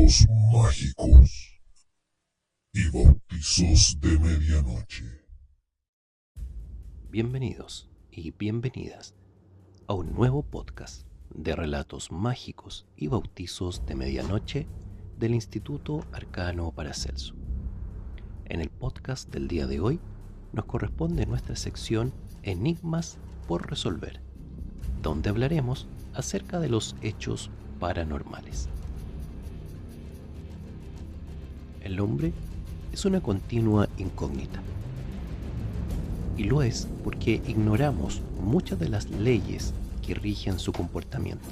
Relatos mágicos y bautizos de medianoche. Bienvenidos y bienvenidas a un nuevo podcast de relatos mágicos y bautizos de medianoche del Instituto Arcano Paracelso. En el podcast del día de hoy nos corresponde nuestra sección Enigmas por resolver, donde hablaremos acerca de los hechos paranormales. El hombre es una continua incógnita. Y lo es porque ignoramos muchas de las leyes que rigen su comportamiento.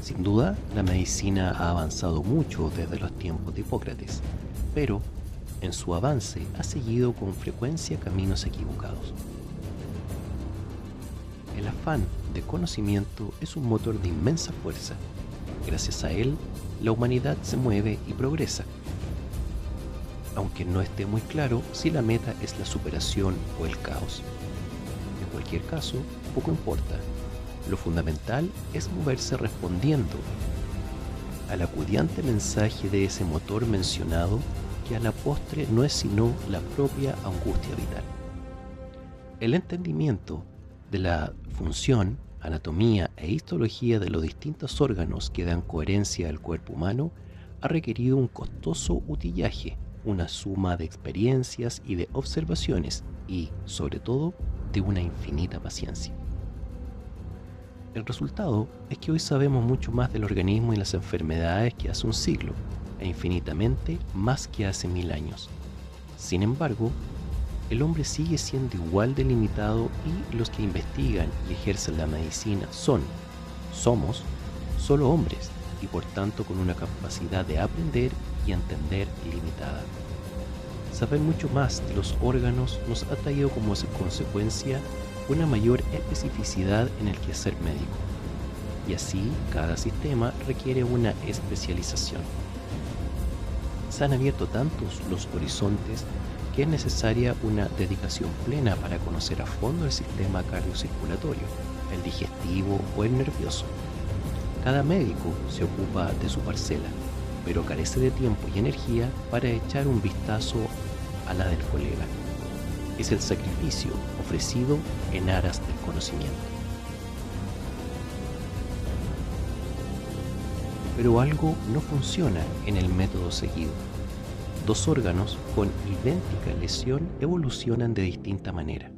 Sin duda, la medicina ha avanzado mucho desde los tiempos de Hipócrates, pero en su avance ha seguido con frecuencia caminos equivocados. El afán de conocimiento es un motor de inmensa fuerza. Gracias a él, la humanidad se mueve y progresa. Aunque no esté muy claro si la meta es la superación o el caos. En cualquier caso, poco importa. Lo fundamental es moverse respondiendo al acudiante mensaje de ese motor mencionado, que a la postre no es sino la propia angustia vital. El entendimiento de la función, anatomía e histología de los distintos órganos que dan coherencia al cuerpo humano ha requerido un costoso utillaje, una suma de experiencias y de observaciones y, sobre todo, de una infinita paciencia. El resultado es que hoy sabemos mucho más del organismo y las enfermedades que hace un siglo, e infinitamente más que hace 1000 años. Sin embargo, el hombre sigue siendo igual de limitado y los que investigan y ejercen la medicina somos solo hombres y por tanto con una capacidad de aprender y entender limitada. Saber mucho más de los órganos nos ha traído como consecuencia una mayor especificidad en el quehacer médico, y así cada sistema requiere una especialización. Se han abierto tantos los horizontes que es necesaria una dedicación plena para conocer a fondo el sistema cardiocirculatorio, el digestivo o el nervioso. Cada médico se ocupa de su parcela, pero carece de tiempo y energía para echar un vistazo a la del colega. Es el sacrificio ofrecido en aras del conocimiento. Pero algo no funciona en el método seguido. Dos órganos con idéntica lesión evolucionan de distinta manera.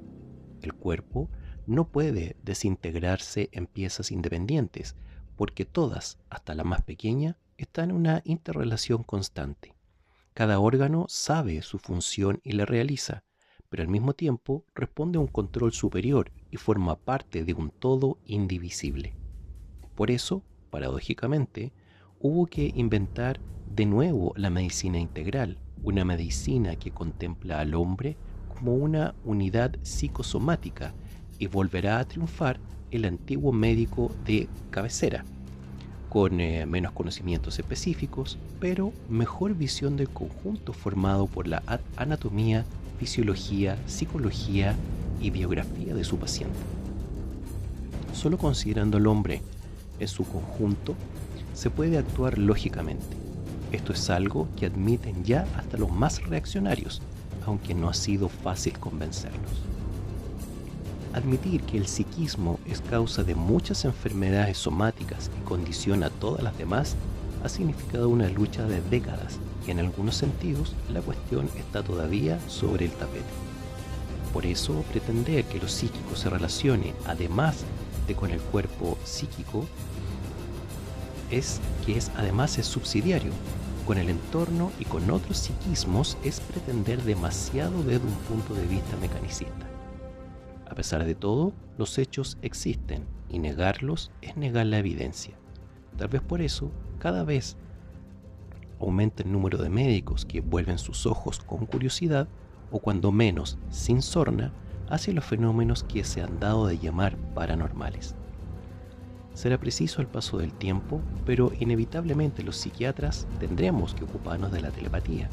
El cuerpo no puede desintegrarse en piezas independientes, porque todas, hasta la más pequeña, están en una interrelación constante. Cada órgano sabe su función y la realiza, pero al mismo tiempo responde a un control superior y forma parte de un todo indivisible. Por eso, paradójicamente, hubo que inventar de nuevo la medicina integral, una medicina que contempla al hombre como una unidad psicosomática, y volverá a triunfar el antiguo médico de cabecera, con menos conocimientos específicos, pero mejor visión del conjunto formado por la anatomía, fisiología, psicología y biografía de su paciente. Solo considerando al hombre en su conjunto, se puede actuar lógicamente. Esto es algo que admiten ya hasta los más reaccionarios, aunque no ha sido fácil convencerlos. Admitir que el psiquismo es causa de muchas enfermedades somáticas y condiciona a todas las demás ha significado una lucha de décadas, y en algunos sentidos la cuestión está todavía sobre el tapete. Por eso, pretender que lo psíquico se relacione además de con el cuerpo psíquico además es subsidiario con el entorno y con otros psiquismos, es pretender demasiado desde un punto de vista mecanicista. A pesar de todo, los hechos existen y negarlos es negar la evidencia. Tal vez por eso, cada vez aumenta el número de médicos que vuelven sus ojos con curiosidad, o cuando menos sin sorna, hacia los fenómenos que se han dado de llamar paranormales. Será preciso el paso del tiempo, pero inevitablemente los psiquiatras tendremos que ocuparnos de la telepatía,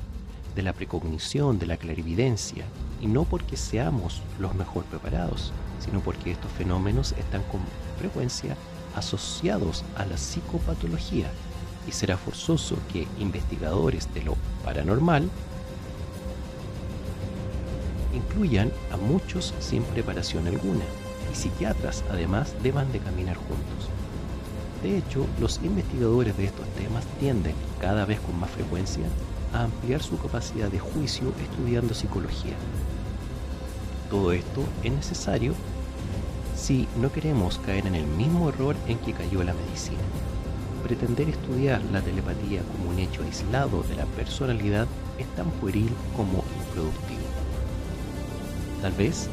de la precognición, de la clarividencia, y no porque seamos los mejor preparados, sino porque estos fenómenos están con frecuencia asociados a la psicopatología, y será forzoso que investigadores de lo paranormal incluyan a muchos sin preparación alguna, y psiquiatras además deban de caminar juntos. De hecho, los investigadores de estos temas tienden, cada vez con más frecuencia, a ampliar su capacidad de juicio estudiando psicología. Todo esto es necesario si no queremos caer en el mismo error en que cayó la medicina. Pretender estudiar la telepatía como un hecho aislado de la personalidad es tan pueril como improductivo. Tal vez,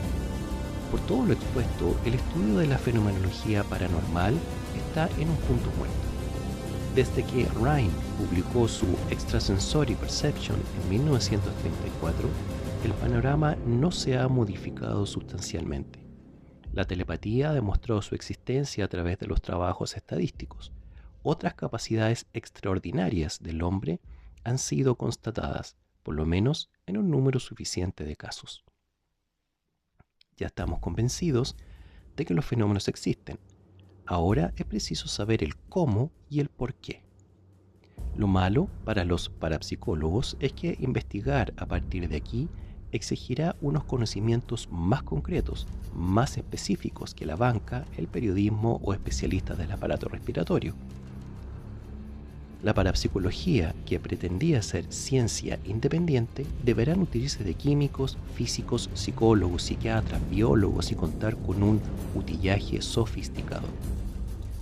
por todo lo expuesto, el estudio de la fenomenología paranormal está en un punto muerto. Desde que Rhine publicó su Extrasensory Perception en 1934, el panorama no se ha modificado sustancialmente. La telepatía ha demostrado su existencia a través de los trabajos estadísticos. Otras capacidades extraordinarias del hombre han sido constatadas, por lo menos en un número suficiente de casos. Ya estamos convencidos de que los fenómenos existen. Ahora es preciso saber el cómo y el por qué. Lo malo para los parapsicólogos es que investigar a partir de aquí exigirá unos conocimientos más concretos, más específicos que la banca, el periodismo o especialistas del aparato respiratorio. La parapsicología, que pretendía ser ciencia independiente, deberá nutrirse de químicos, físicos, psicólogos, psiquiatras, biólogos y contar con un utillaje sofisticado.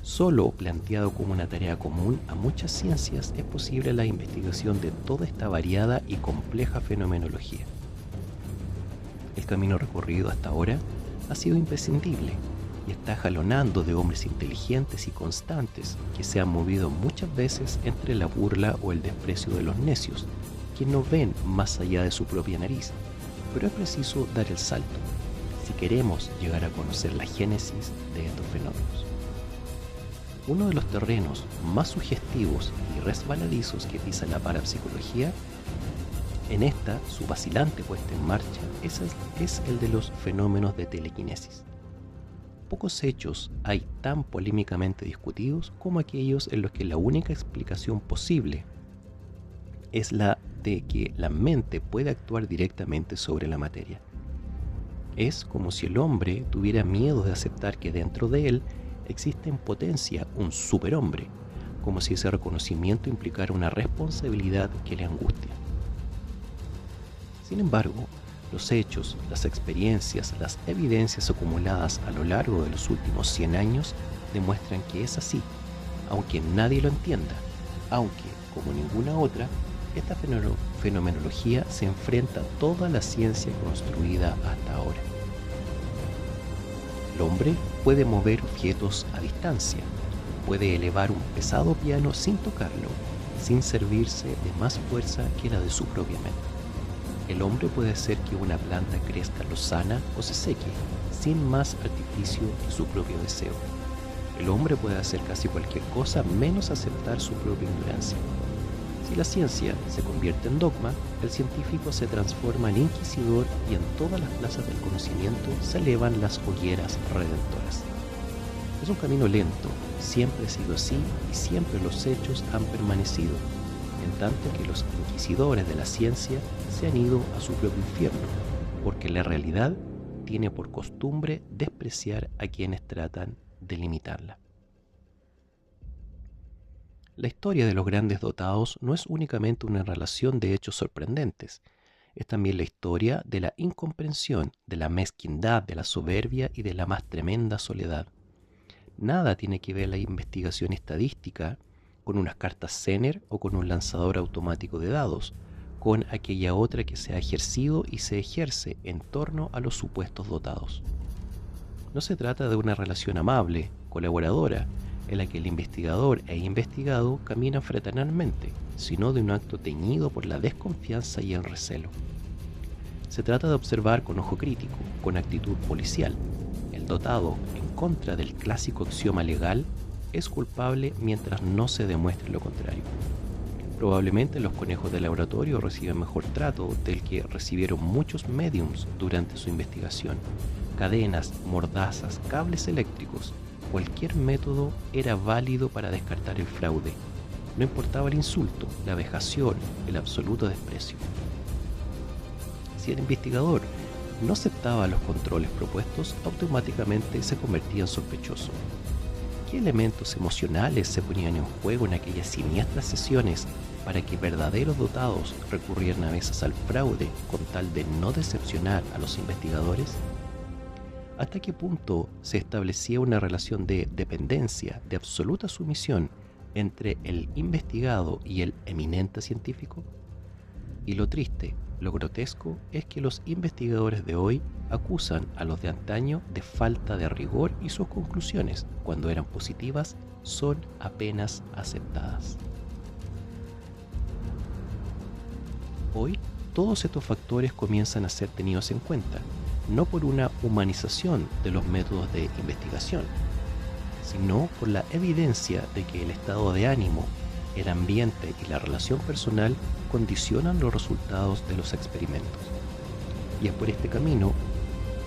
Solo planteado como una tarea común a muchas ciencias es posible la investigación de toda esta variada y compleja fenomenología. El camino recorrido hasta ahora ha sido imprescindible y está jalonando de hombres inteligentes y constantes que se han movido muchas veces entre la burla o el desprecio de los necios, que no ven más allá de su propia nariz, pero es preciso dar el salto si queremos llegar a conocer la génesis de estos fenómenos. Uno de los terrenos más sugestivos y resbaladizos que pisa la parapsicología, en esta, su vacilante puesta en marcha, es el de los fenómenos de telequinesis. Pocos hechos hay tan polémicamente discutidos como aquellos en los que la única explicación posible es la de que la mente puede actuar directamente sobre la materia. Es como si el hombre tuviera miedo de aceptar que dentro de él existe en potencia un superhombre, como si ese reconocimiento implicara una responsabilidad que le angustia. Sin embargo, los hechos, las experiencias, las evidencias acumuladas a lo largo de los últimos 100 años demuestran que es así, aunque nadie lo entienda, aunque, como ninguna otra, esta fenomenología se enfrenta a toda la ciencia construida hasta ahora. El hombre puede mover objetos a distancia, puede elevar un pesado piano sin tocarlo, sin servirse de más fuerza que la de su propia mente. El hombre puede hacer que una planta crezca lozana o se seque, sin más artificio que su propio deseo. El hombre puede hacer casi cualquier cosa menos aceptar su propia ignorancia. Si la ciencia se convierte en dogma, el científico se transforma en inquisidor y en todas las plazas del conocimiento se elevan las hogueras redentoras. Es un camino lento, siempre ha sido así y siempre los hechos han permanecido, en tanto que los inquisidores de la ciencia se han ido a su propio infierno, porque la realidad tiene por costumbre despreciar a quienes tratan de limitarla. La historia de los grandes dotados no es únicamente una relación de hechos sorprendentes, es también la historia de la incomprensión, de la mezquindad, de la soberbia y de la más tremenda soledad. Nada tiene que ver la investigación estadística con unas cartas Zener o con un lanzador automático de dados, con aquella otra que se ha ejercido y se ejerce en torno a los supuestos dotados. No se trata de una relación amable, colaboradora, en la que el investigador e investigado caminan fraternalmente, sino de un acto teñido por la desconfianza y el recelo. Se trata de observar con ojo crítico, con actitud policial. El dotado, en contra del clásico axioma legal, es culpable mientras no se demuestre lo contrario. Probablemente los conejos de laboratorio reciben mejor trato del que recibieron muchos médiums durante su investigación. Cadenas, mordazas, cables eléctricos, cualquier método era válido para descartar el fraude. No importaba el insulto, la vejación, el absoluto desprecio. Si el investigador no aceptaba los controles propuestos, automáticamente se convertía en sospechoso. ¿Qué elementos emocionales se ponían en juego en aquellas siniestras sesiones para que verdaderos dotados recurrieran a veces al fraude con tal de no decepcionar a los investigadores? ¿Hasta qué punto se establecía una relación de dependencia, de absoluta sumisión entre el investigado y el eminente científico? Y lo triste, lo grotesco, es que los investigadores de hoy acusan a los de antaño de falta de rigor y sus conclusiones, cuando eran positivas, son apenas aceptadas. Hoy, todos estos factores comienzan a ser tenidos en cuenta, no por una humanización de los métodos de investigación, sino por la evidencia de que el estado de ánimo, el ambiente y la relación personal condicionan los resultados de los experimentos. Y es por este camino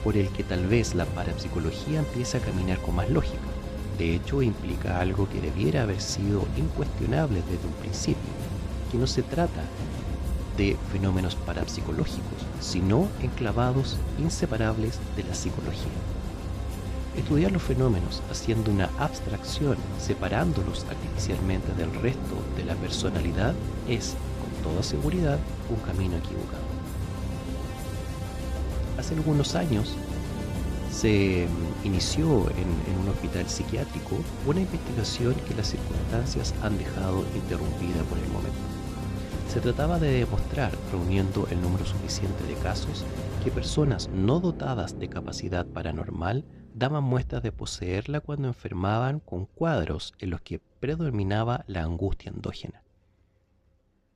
por el que tal vez la parapsicología empieza a caminar con más lógica. De hecho, implica algo que debiera haber sido incuestionable desde un principio, que no se trata de fenómenos parapsicológicos, sino enclavados inseparables de la psicología. Estudiar los fenómenos haciendo una abstracción, separándolos artificialmente del resto de la personalidad, es, con toda seguridad, un camino equivocado. Hace algunos años se inició en un hospital psiquiátrico una investigación que las circunstancias han dejado interrumpida por el momento. Se trataba de demostrar, reuniendo el número suficiente de casos, que personas no dotadas de capacidad paranormal daban muestras de poseerla cuando enfermaban con cuadros en los que predominaba la angustia endógena.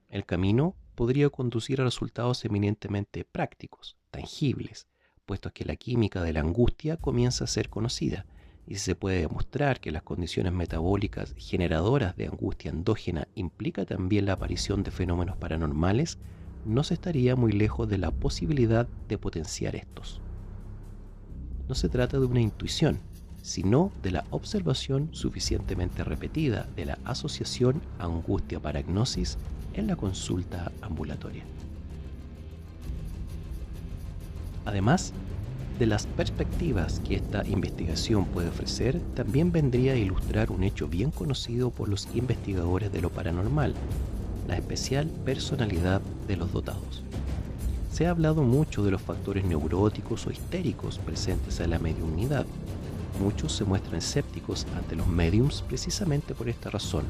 El camino podría conducir a resultados eminentemente prácticos, tangibles, puesto que la química de la angustia comienza a ser conocida, y si se puede demostrar que las condiciones metabólicas generadoras de angustia endógena implica también la aparición de fenómenos paranormales, no se estaría muy lejos de la posibilidad de potenciar estos. No se trata de una intuición, sino de la observación suficientemente repetida de la asociación angustia-paragnosis en la consulta ambulatoria. Además de las perspectivas que esta investigación puede ofrecer, también vendría a ilustrar un hecho bien conocido por los investigadores de lo paranormal, la especial personalidad de los dotados. Se ha hablado mucho de los factores neuróticos o histéricos presentes en la mediumnidad. Muchos se muestran escépticos ante los médiums precisamente por esta razón,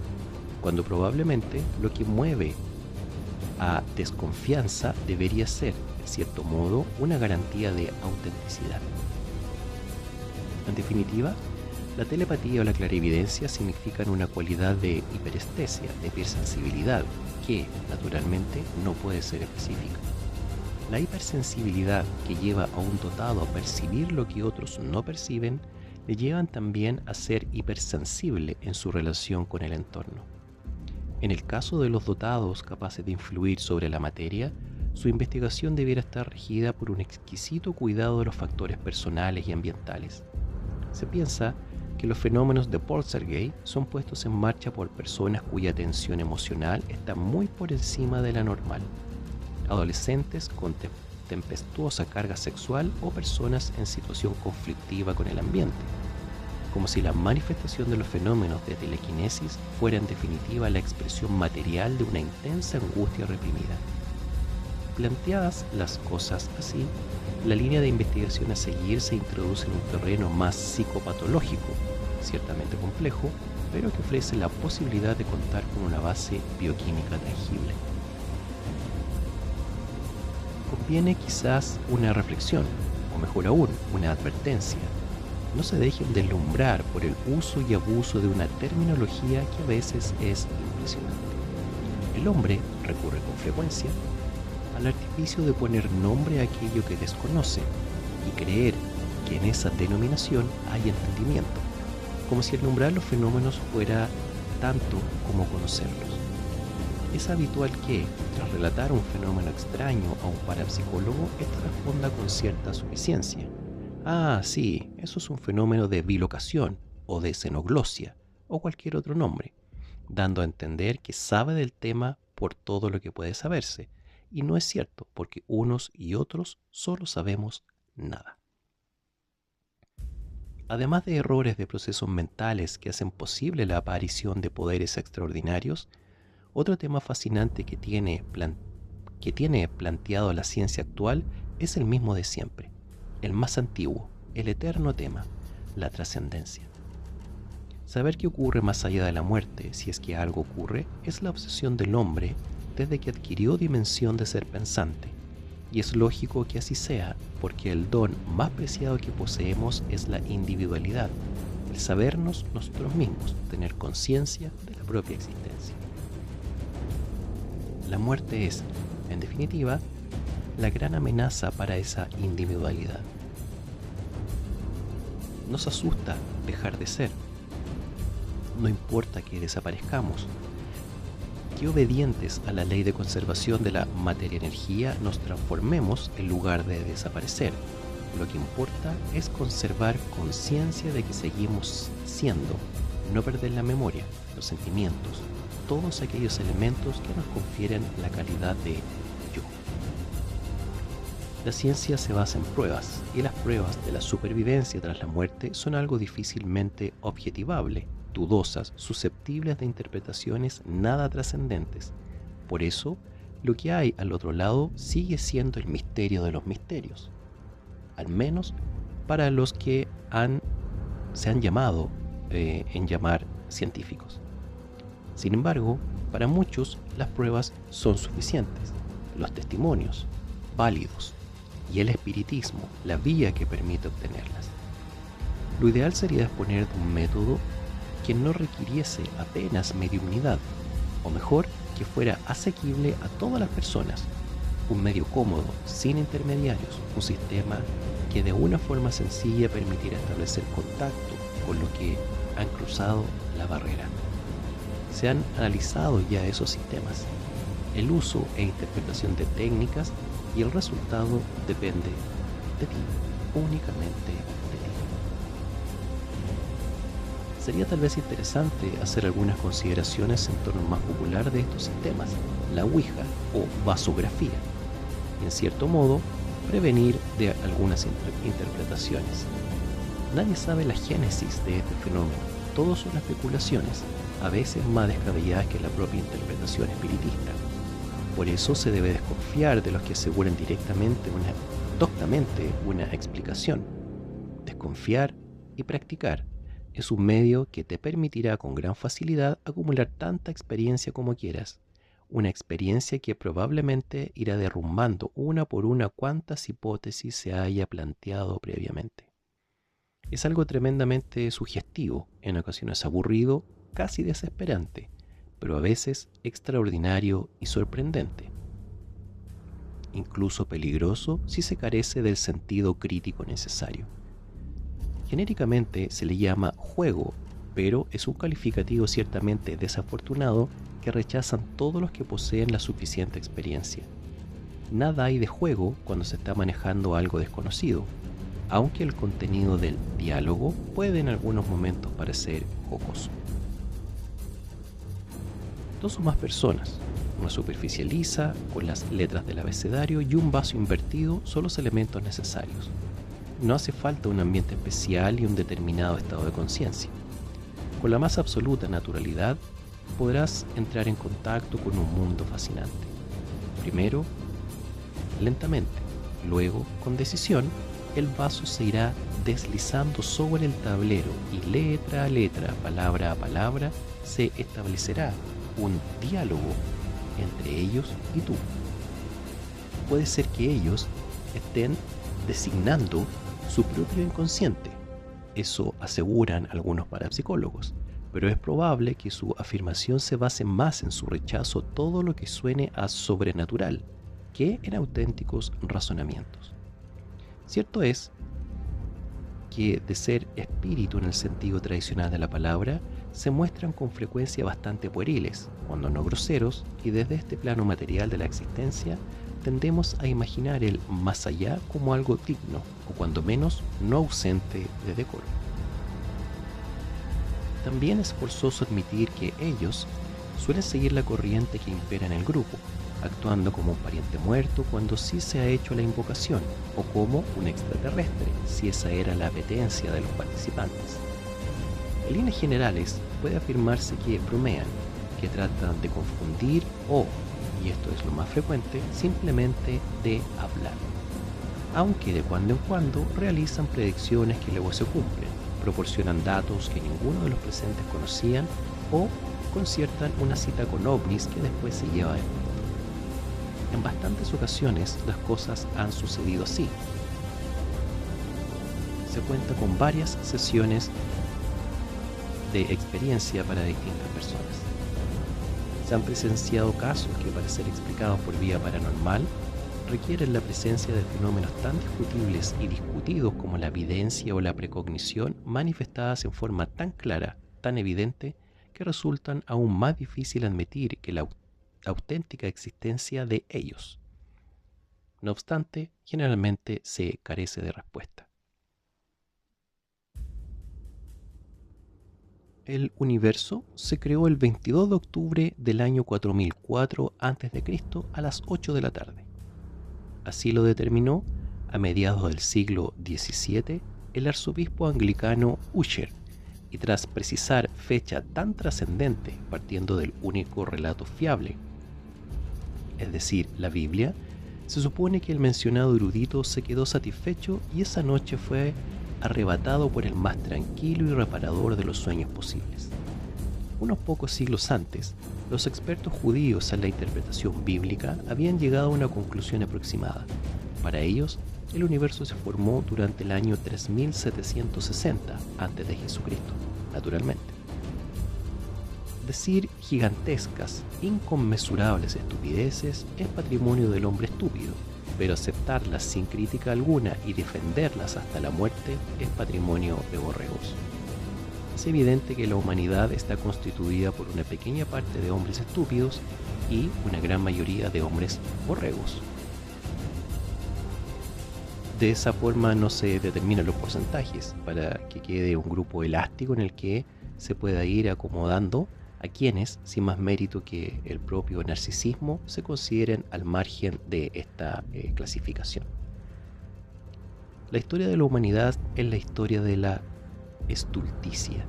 cuando probablemente lo que mueve a desconfianza debería ser, en cierto modo, una garantía de autenticidad. En definitiva, la telepatía o la clarividencia significan una cualidad de hiperestesia, de hipersensibilidad, que, naturalmente, no puede ser específica. La hipersensibilidad que lleva a un dotado a percibir lo que otros no perciben, le llevan también a ser hipersensible en su relación con el entorno. En el caso de los dotados capaces de influir sobre la materia, su investigación debiera estar regida por un exquisito cuidado de los factores personales y ambientales. Se piensa que los fenómenos de Poltergeist son puestos en marcha por personas cuya tensión emocional está muy por encima de la normal, adolescentes con tempestuosa carga sexual o personas en situación conflictiva con el ambiente, como si la manifestación de los fenómenos de telequinesis fuera en definitiva la expresión material de una intensa angustia reprimida. Planteadas las cosas así, la línea de investigación a seguir se introduce en un terreno más psicopatológico, ciertamente complejo, pero que ofrece la posibilidad de contar con una base bioquímica tangible. Conviene quizás una reflexión, o mejor aún, una advertencia. No se dejen deslumbrar por el uso y abuso de una terminología que a veces es impresionante. El hombre recurre con frecuencia al artificio de poner nombre a aquello que desconoce y creer que en esa denominación hay entendimiento, como si el nombrar los fenómenos fuera tanto como conocerlos. Es habitual que, tras relatar un fenómeno extraño a un parapsicólogo, éste responda con cierta suficiencia: ah, sí, eso es un fenómeno de bilocación o de xenoglosia o cualquier otro nombre. dando a entender que sabe del tema por todo lo que puede saberse. Y no es cierto, porque unos y otros solo sabemos nada. Además de errores de procesos mentales que hacen posible la aparición de poderes extraordinarios, otro tema fascinante que tiene planteado la ciencia actual es el mismo de siempre, el más antiguo, el eterno tema, la trascendencia. Saber qué ocurre más allá de la muerte, si es que algo ocurre, es la obsesión del hombre desde que adquirió dimensión de ser pensante. Y es lógico que así sea, porque el don más preciado que poseemos es la individualidad, el sabernos nosotros mismos, tener conciencia de la propia existencia. La muerte es, en definitiva, la gran amenaza para esa individualidad. Nos asusta dejar de ser. No importa que desaparezcamos, que obedientes a la ley de conservación de la materia-energía nos transformemos en lugar de desaparecer. Lo que importa es conservar conciencia de que seguimos siendo, no perder la memoria, los sentimientos, todos aquellos elementos que nos confieren la calidad de yo. La ciencia se basa en pruebas, y las pruebas de la supervivencia tras la muerte son algo difícilmente objetivable, dudosas, susceptibles de interpretaciones nada trascendentes. Por eso, lo que hay al otro lado sigue siendo el misterio de los misterios, al menos para los que se han llamado en llamar científicos. Sin embargo, para muchos las pruebas son suficientes, los testimonios válidos y el espiritismo la vía que permite obtenerlas. Lo ideal sería disponer de un método que no requiriese apenas mediunidad, o mejor, que fuera asequible a todas las personas, un medio cómodo, sin intermediarios, un sistema que de una forma sencilla permitiera establecer contacto con los que han cruzado la barrera. Se han analizado ya esos sistemas, el uso e interpretación de técnicas, y el resultado depende de ti, únicamente de ti. Sería tal vez interesante hacer algunas consideraciones en torno al más popular de estos sistemas, la Ouija o vasografía, y en cierto modo prevenir de algunas interpretaciones. Nadie sabe la génesis de este fenómeno, todo son especulaciones, a veces más descabelladas que la propia interpretación espiritista. Por eso se debe desconfiar de los que aseguran doctamente una explicación. Desconfiar y practicar es un medio que te permitirá con gran facilidad acumular tanta experiencia como quieras, una experiencia que probablemente irá derrumbando una por una cuantas hipótesis se haya planteado previamente. Es algo tremendamente sugestivo, en ocasiones aburrido, casi desesperante, pero a veces extraordinario y sorprendente. Incluso peligroso si se carece del sentido crítico necesario. Genéricamente se le llama juego, pero es un calificativo ciertamente desafortunado que rechazan todos los que poseen la suficiente experiencia. Nada hay de juego cuando se está manejando algo desconocido, aunque el contenido del diálogo puede en algunos momentos parecer jocoso. Dos o más personas, una superficie lisa con las letras del abecedario y un vaso invertido son los elementos necesarios. No hace falta un ambiente especial y un determinado estado de conciencia. Con la más absoluta naturalidad podrás entrar en contacto con un mundo fascinante. Primero, lentamente, luego, con decisión, el vaso se irá deslizando sobre el tablero y letra a letra, palabra a palabra, se establecerá un diálogo entre ellos y tú. Puede ser que ellos estén designando su propio inconsciente. Eso aseguran algunos parapsicólogos, pero es probable que su afirmación se base más en su rechazo a todo lo que suene a sobrenatural que en auténticos razonamientos. Cierto es que de ser espíritu en el sentido tradicional de la palabra, se muestran con frecuencia bastante pueriles, cuando no groseros, y desde este plano material de la existencia tendemos a imaginar el más allá como algo digno, o cuando menos no ausente de decoro. también es forzoso admitir que ellos suelen seguir la corriente que impera en el grupo, actuando como un pariente muerto cuando sí se ha hecho la invocación, o como un extraterrestre, si esa era la apetencia de los participantes. En líneas generales, puede afirmarse que bromean, que tratan de confundir o, y esto es lo más frecuente, simplemente de hablar. Aunque de cuando en cuando realizan predicciones que luego se cumplen, proporcionan datos que ninguno de los presentes conocían o conciertan una cita con ovnis que después se lleva a efecto. En bastantes ocasiones las cosas han sucedido así. Se cuenta con varias sesiones de experiencia para distintas personas. Se han presenciado casos que, para ser explicados por vía paranormal, requieren la presencia de fenómenos tan discutibles y discutidos como la evidencia o la precognición, manifestadas en forma tan clara, tan evidente, que resultan aún más difícil admitir que la auténtica existencia de ellos. No obstante, generalmente se carece de respuesta. El universo se creó el 22 de octubre del año 4004 a.C. a las 8 de la tarde. Así lo determinó, a mediados del siglo XVII, el arzobispo anglicano Ussher, y tras precisar fecha tan trascendente, partiendo del único relato fiable, es decir, la Biblia, se supone que el mencionado erudito se quedó satisfecho y esa noche fue arrebatado por el más tranquilo y reparador de los sueños posibles. Unos pocos siglos antes, los expertos judíos en la interpretación bíblica habían llegado a una conclusión aproximada. Para ellos, el universo se formó durante el año 3760 a.C., naturalmente. Decir gigantescas, inconmensurables estupideces es patrimonio del hombre estúpido, pero aceptarlas sin crítica alguna y defenderlas hasta la muerte es patrimonio de borregos. Es evidente que la humanidad está constituida por una pequeña parte de hombres estúpidos y una gran mayoría de hombres borregos. De esa forma no se determinan los porcentajes para que quede un grupo elástico en el que se pueda ir acomodando a quienes, sin más mérito que el propio narcisismo, se consideren al margen de esta clasificación. La historia de la humanidad es la historia de la estulticia,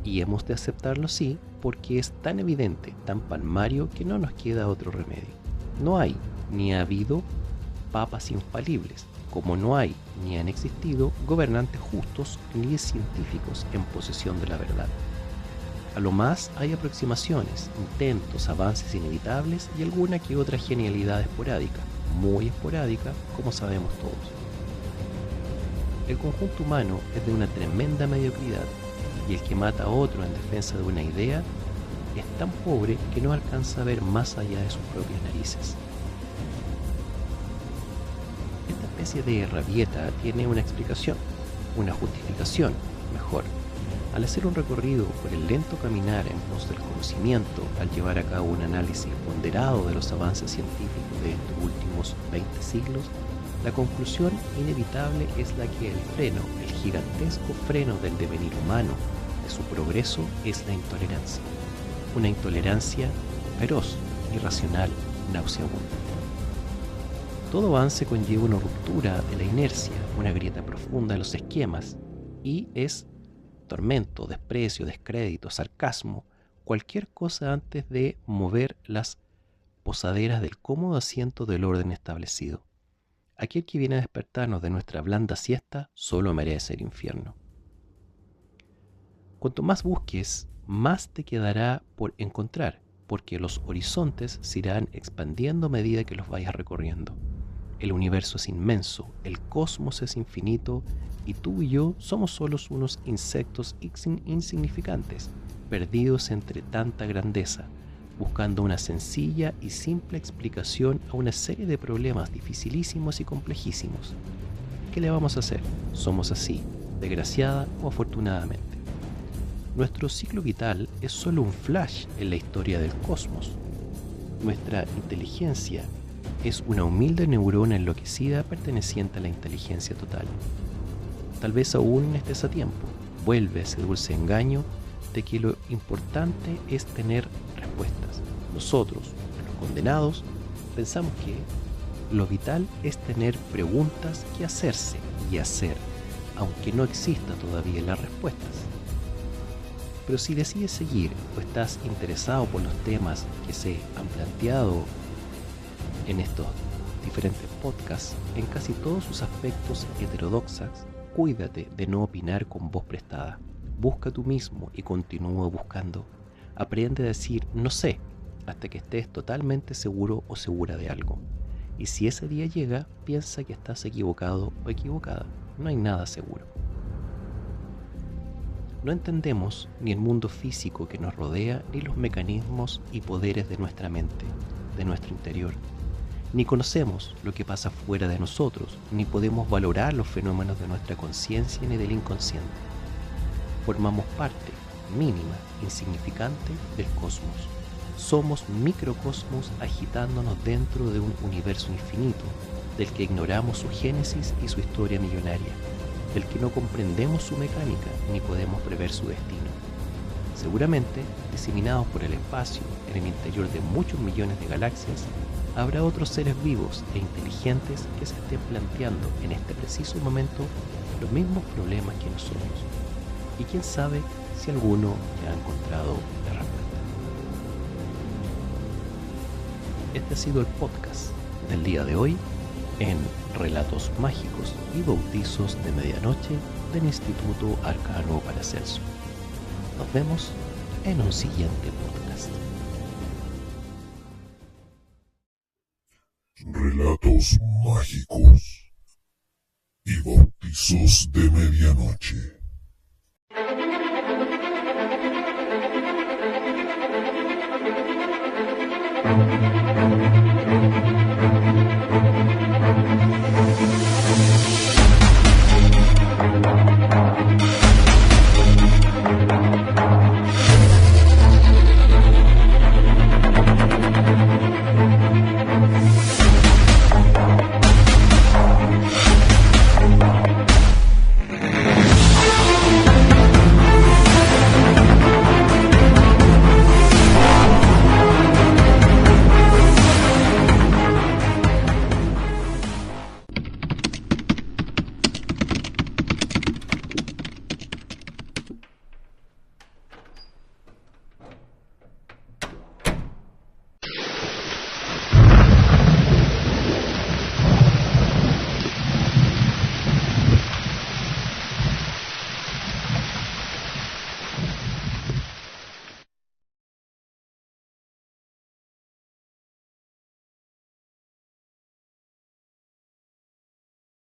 y hemos de aceptarlo así porque es tan evidente, tan palmario, que no nos queda otro remedio. No hay ni ha habido papas infalibles, como no hay ni han existido gobernantes justos ni científicos en posesión de la verdad. A lo más hay aproximaciones, intentos, avances inevitables y alguna que otra genialidad esporádica, muy esporádica, como sabemos todos. El conjunto humano es de una tremenda mediocridad, y el que mata a otro en defensa de una idea es tan pobre que no alcanza a ver más allá de sus propias narices. Esta especie de rabieta tiene una explicación, una justificación, mejor. Al hacer un recorrido por el lento caminar en pos del conocimiento, al llevar a cabo un análisis ponderado de los avances científicos de estos últimos 20 siglos, la conclusión inevitable es la que el freno, el gigantesco freno del devenir humano, de su progreso, es la intolerancia. Una intolerancia feroz, irracional, nauseabunda. Todo avance conlleva una ruptura de la inercia, una grieta profunda de los esquemas, y es tormento, desprecio, descrédito, sarcasmo, cualquier cosa antes de mover las posaderas del cómodo asiento del orden establecido. Aquel que viene a despertarnos de nuestra blanda siesta solo merece el infierno. Cuanto más busques, más te quedará por encontrar, porque los horizontes se irán expandiendo a medida que los vayas recorriendo. El universo es inmenso, el cosmos es infinito, y tú y yo somos solo unos insectos insignificantes, perdidos entre tanta grandeza, buscando una sencilla y simple explicación a una serie de problemas dificilísimos y complejísimos. ¿Qué le vamos a hacer? Somos así, desgraciada o afortunadamente. Nuestro ciclo vital es solo un flash en la historia del cosmos. Nuestra inteligencia es una humilde neurona enloquecida perteneciente a la inteligencia total. Tal vez aún estés a tiempo. Vuelve a ese dulce engaño de que lo importante es tener respuestas. Nosotros, los condenados, pensamos que lo vital es tener preguntas que hacerse y hacer, aunque no exista todavía las respuestas. Pero si decides seguir o estás interesado por los temas que se han planteado en estos diferentes podcasts, en casi todos sus aspectos heterodoxos, cuídate de no opinar con voz prestada. Busca tú mismo y continúa buscando. Aprende a decir no sé hasta que estés totalmente seguro o segura de algo. Y si ese día llega, piensa que estás equivocado o equivocada. No hay nada seguro. No entendemos ni el mundo físico que nos rodea, ni los mecanismos y poderes de nuestra mente, de nuestro interior. Ni conocemos lo que pasa fuera de nosotros, ni podemos valorar los fenómenos de nuestra conciencia ni del inconsciente. Formamos parte mínima, insignificante del cosmos. Somos microcosmos agitándonos dentro de un universo infinito, del que ignoramos su génesis y su historia millonaria, del que no comprendemos su mecánica ni podemos prever su destino. Seguramente, diseminados por el espacio en el interior de muchos millones de galaxias, habrá otros seres vivos e inteligentes que se estén planteando en este preciso momento los mismos problemas que nosotros. Y quién sabe si alguno ya ha encontrado la respuesta. Este ha sido el podcast del día de hoy en Relatos Mágicos y Bautizos de Medianoche del Instituto Arcano Paracelso. Nos vemos en un siguiente podcast. Relatos mágicos y bautizos de medianoche.